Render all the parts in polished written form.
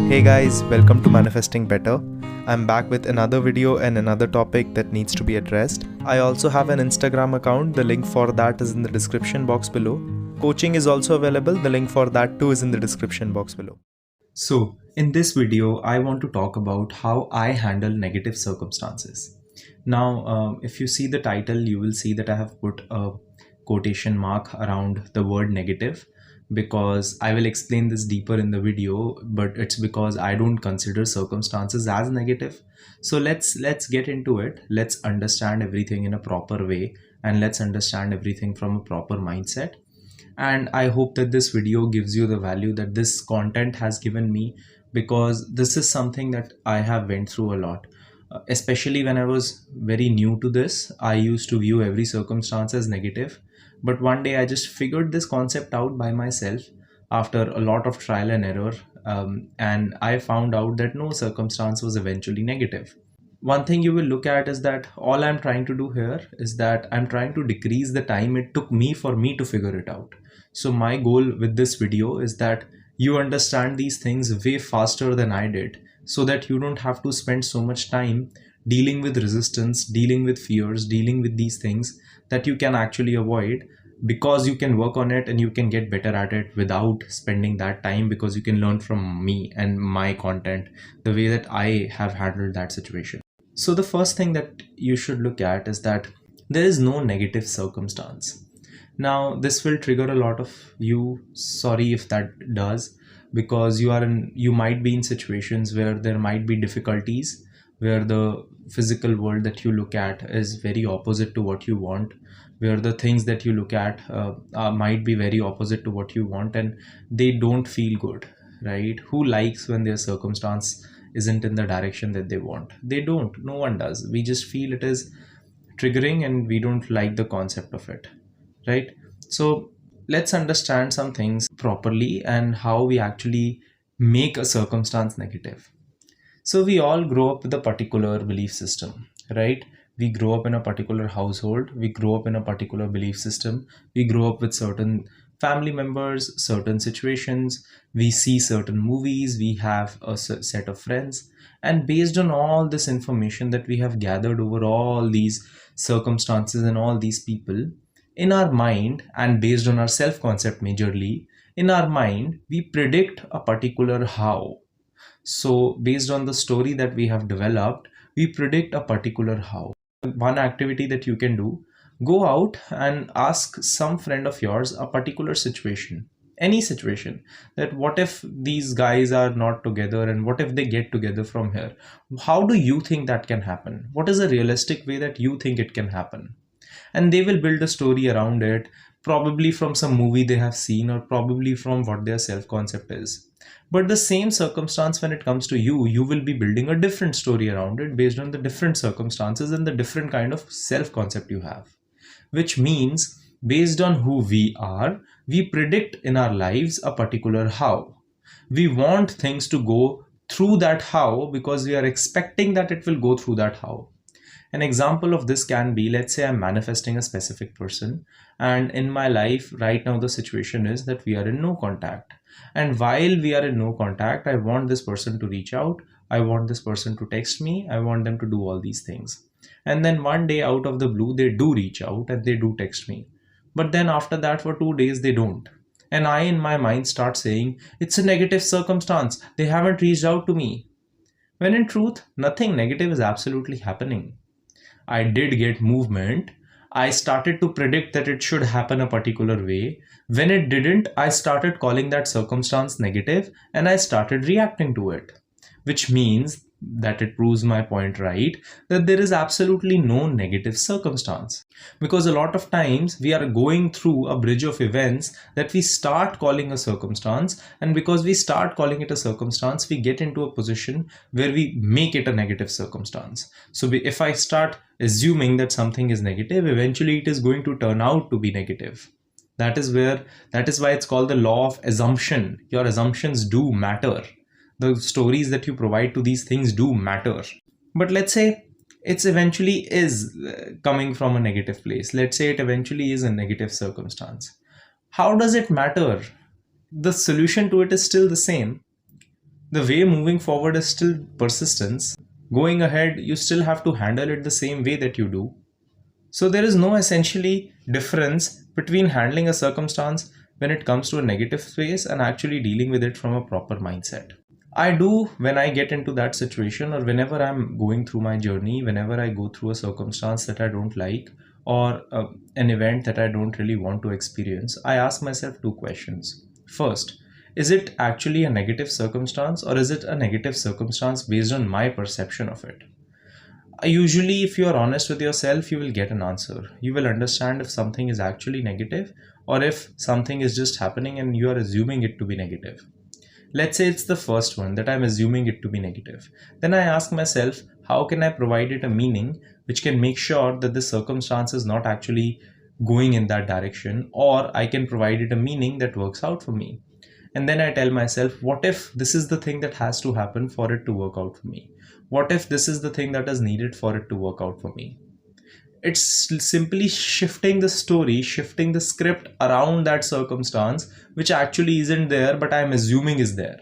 Hey guys, welcome to Manifesting Better. I'm back with another video and another topic that needs to be addressed. I also have an Instagram account, the link for that is in the description box below. Coaching is also available, the link for that too is in the description box below. So, in this video, I want to talk about how I handle negative circumstances. Now, if you see the title, you will see that I have put a quotation mark around the word negative because I will explain this deeper in the video, but it's because I don't consider circumstances as negative. So let's get into it. Let's understand everything in a proper way and let's understand everything from a proper mindset. And I hope that this video gives you the value that this content has given me, because this is something that I have went through a lot. Especially when I was very new to this, I used to view every circumstance as negative. But one day I just figured this concept out by myself after a lot of trial and error. And I found out that no circumstance was eventually negative. One thing you will look at is that all I'm trying to do here is that I'm trying to decrease the time it took me for me to figure it out. So my goal with this video is that you understand these things way faster than I did, so that you don't have to spend so much time dealing with resistance, dealing with fears, dealing with these things that you can actually avoid, because you can work on it and you can get better at it without spending that time, because you can learn from me and my content the way that I have handled that situation. So the first thing that you should look at is that there is no negative circumstance. Now this will trigger a lot of you. Sorry if that does, because you might be in situations where there might be difficulties, where the physical world that you look at is very opposite to what you want, where the things that you look at might be very opposite to what you want, and they don't feel good, right? Who likes when their circumstance isn't in the direction that they want? They don't. No one does. We just feel it is triggering and we don't like the concept of it, right? So let's understand some things properly and how we actually make a circumstance negative. So we all grow up with a particular belief system, right? We grow up in a particular household, we grow up in a particular belief system, we grow up with certain family members, certain situations, we see certain movies, we have a set of friends, and based on all this information that we have gathered over all these circumstances and all these people, in our mind, and based on our self concept majorly, in our mind, we predict a particular how. So based on the story that we have developed, we predict a particular how. One activity that you can do, go out and ask some friend of yours a particular situation, any situation, that what if these guys are not together and what if they get together from here? How do you think that can happen? What is a realistic way that you think it can happen? And they will build a story around it, probably from some movie they have seen or probably from what their self concept is. But the same circumstance, when it comes to you, you will be building a different story around it based on the different circumstances and the different kind of self concept you have. Which means, based on who we are, we predict in our lives a particular how. We want things to go through that how because we are expecting that it will go through that how. An example of this can be, let's say I'm manifesting a specific person, and in my life right now the situation is that we are in no contact. And while we are in no contact, I want this person to reach out, I want this person to text me, I want them to do all these things. And then one day out of the blue, they do reach out and they do text me. But then after that, for 2 days, they don't. And I, in my mind, start saying, it's a negative circumstance. They haven't reached out to me. When in truth, nothing negative is absolutely happening. I did get movement. I started to predict that it should happen a particular way. When it didn't, I started calling that circumstance negative and I started reacting to it, which means that it proves my point right, that there is absolutely no negative circumstance. Because a lot of times we are going through a bridge of events that we start calling a circumstance, and because we start calling it a circumstance, we get into a position where we make it a negative circumstance. So if I start assuming that something is negative, eventually it is going to turn out to be negative. That is why it's called the law of assumption. Your assumptions do matter. The stories that you provide to these things do matter. But let's say it's eventually is coming from a negative place. Let's say it eventually is a negative circumstance. How does it matter? The solution to it is still the same. The way moving forward is still persistence. Going ahead, you still have to handle it the same way that you do. So there is no essentially difference between handling a circumstance when it comes to a negative space and actually dealing with it from a proper mindset. I do when I get into that situation, or whenever I'm going through my journey, whenever I go through a circumstance that I don't like, or an event that I don't really want to experience, I ask myself two questions. First, is it actually a negative circumstance, or is it a negative circumstance based on my perception of it? Usually, if you are honest with yourself, you will get an answer. You will understand if something is actually negative or if something is just happening and you are assuming it to be negative. Let's say it's the first one, that I'm assuming it to be negative. Then I ask myself, how can I provide it a meaning which can make sure that the circumstance is not actually going in that direction, or I can provide it a meaning that works out for me. And then I tell myself, what if this is the thing that has to happen for it to work out for me? What if this is the thing that is needed for it to work out for me? It's simply shifting the story, shifting the script around that circumstance, which actually isn't there, but I'm assuming is there.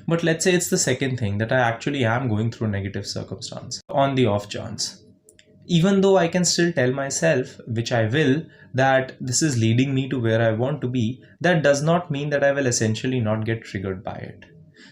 But let's say it's the second thing, that I actually am going through a negative circumstance on the off chance. Even though I can still tell myself, which I will, that this is leading me to where I want to be, that does not mean that I will essentially not get triggered by it.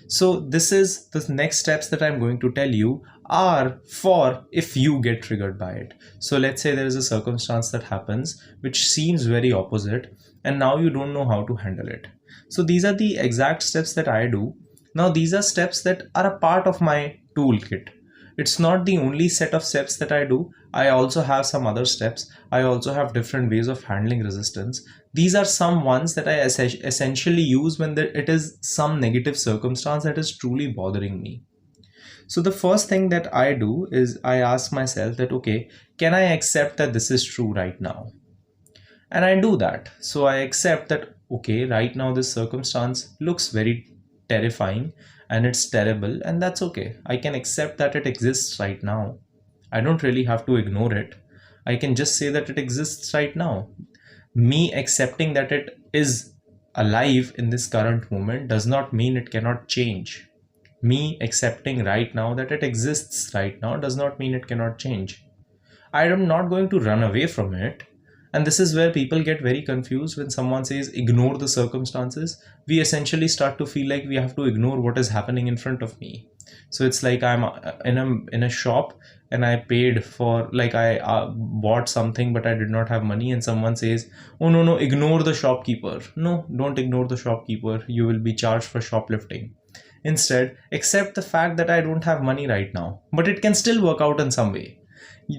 So this is the next steps that I'm going to tell you are for if you get triggered by it. So let's say there is a circumstance that happens which seems very opposite, and now you don't know how to handle it. So these are the exact steps that I do. Now these are steps that are a part of my toolkit. It's not the only set of steps that I do. I also have some other steps. I also have different ways of handling resistance. These are some ones that I essentially use when it is some negative circumstance that is truly bothering me. So the first thing that I do is I ask myself that, okay, can I accept that this is true right now? And I do that. So I accept that, okay, right now this circumstance looks very terrifying and it's terrible, and that's okay. I can accept that it exists right now. I don't really have to ignore it. I can just say that it exists right now. Me accepting that it is alive in this current moment does not mean it cannot change. Me accepting right now that it exists right now does not mean it cannot change. I am not going to run away from it. And this is where people get very confused when someone says ignore the circumstances. We essentially start to feel like we have to ignore what is happening in front of me. So it's like I'm in a shop and I paid for, like, I bought something but I did not have money, and someone says, oh no, ignore the shopkeeper. No, don't ignore the shopkeeper. You will be charged for shoplifting. Instead, accept the fact that I don't have money right now, but it can still work out in some way.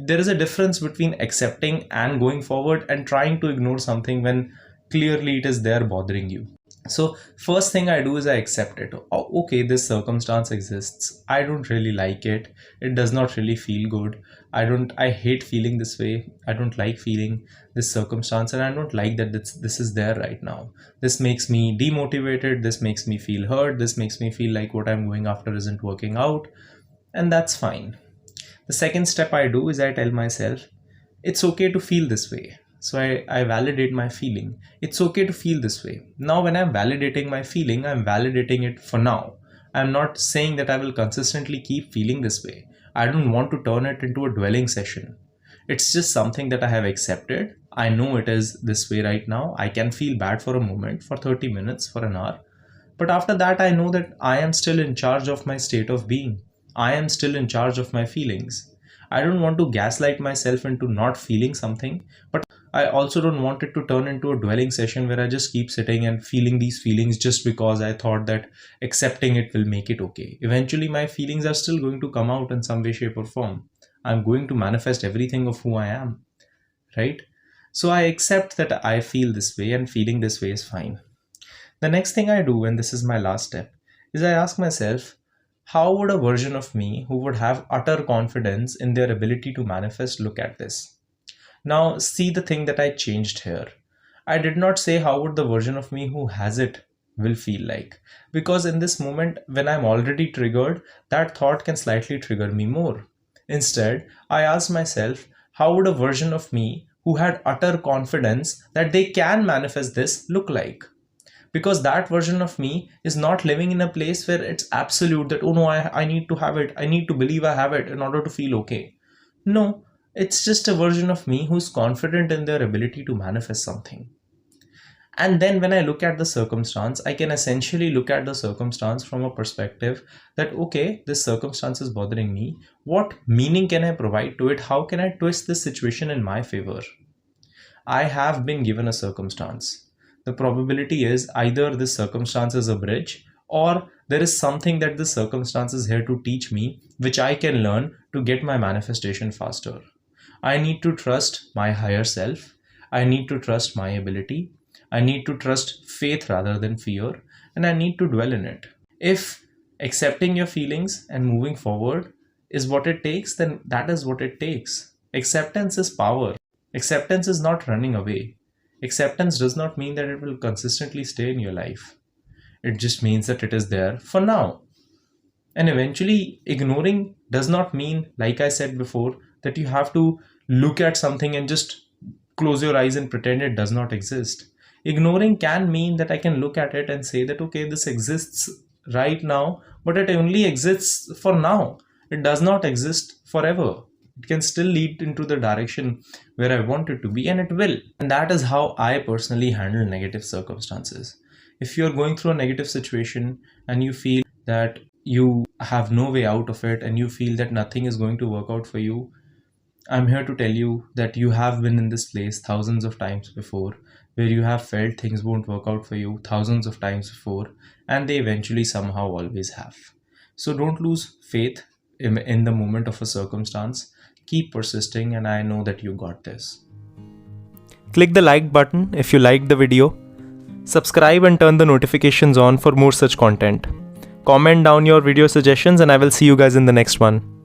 There is a difference between accepting and going forward and trying to ignore something when clearly it is there bothering you. So first thing I do is I accept it. Oh, okay, this circumstance exists. I don't really like it. It does not really feel good. I hate feeling this way. I don't like feeling this circumstance, and I don't like that this is there right now. This makes me demotivated. This makes me feel hurt. This makes me feel like what I'm going after isn't working out. And that's fine. The second step I do is I tell myself, it's okay to feel this way. So I validate my feeling. It's okay to feel this way. Now, when I'm validating my feeling, I'm validating it for now. I'm not saying that I will consistently keep feeling this way. I don't want to turn it into a dwelling session. It's just something that I have accepted. I know it is this way right now. I can feel bad for a moment, for 30 minutes, for an hour. But after that, I know that I am still in charge of my state of being. I am still in charge of my feelings. I don't want to gaslight myself into not feeling something, but I also don't want it to turn into a dwelling session where I just keep sitting and feeling these feelings just because I thought that accepting it will make it okay. Eventually, my feelings are still going to come out in some way, shape, or form. I'm going to manifest everything of who I am, right? So I accept that I feel this way, and feeling this way is fine. The next thing I do, and this is my last step, is I ask myself, how would a version of me who would have utter confidence in their ability to manifest look at this? Now, see the thing that I changed here. I did not say how would the version of me who has it will feel like. Because in this moment, when I'm already triggered, that thought can slightly trigger me more. Instead, I asked myself, how would a version of me who had utter confidence that they can manifest this look like? because that version of me is not living in a place where it's absolute that, oh no, I need to have it, I need to believe I have it in order to feel okay. No, it's just a version of me who's confident in their ability to manifest something. And then when I look at the circumstance, I can essentially look at the circumstance from a perspective that, okay, this circumstance is bothering me. What meaning can I provide to it? How can I twist this situation in my favor? I have been given a circumstance. The probability is either this circumstance is a bridge, or there is something that this circumstance is here to teach me, which I can learn to get my manifestation faster. I need to trust my higher self. I need to trust my ability. I need to trust faith rather than fear, and I need to dwell in it. If accepting your feelings and moving forward is what it takes, then that is what it takes. Acceptance is power. Acceptance is not running away. Acceptance does not mean that it will consistently stay in your life. It just means that it is there for now. And eventually, ignoring does not mean, like I said before, that you have to look at something and just close your eyes and pretend it does not exist. Ignoring can mean that I can look at it and say that, okay, this exists right now, but it only exists for now. It does not exist forever. It can still lead into the direction where I want it to be, and it will. And that is how I personally handle negative circumstances. If you're going through a negative situation and you feel that you have no way out of it and you feel that nothing is going to work out for you, I'm here to tell you that you have been in this place thousands of times before, where you have felt things won't work out for you thousands of times before, and they eventually somehow always have. So don't lose faith in the moment of a circumstance. Keep persisting, and I know that you got this. Click the like button if you liked the video. Subscribe and turn the notifications on for more such content. Comment down your video suggestions, and I will see you guys in the next one.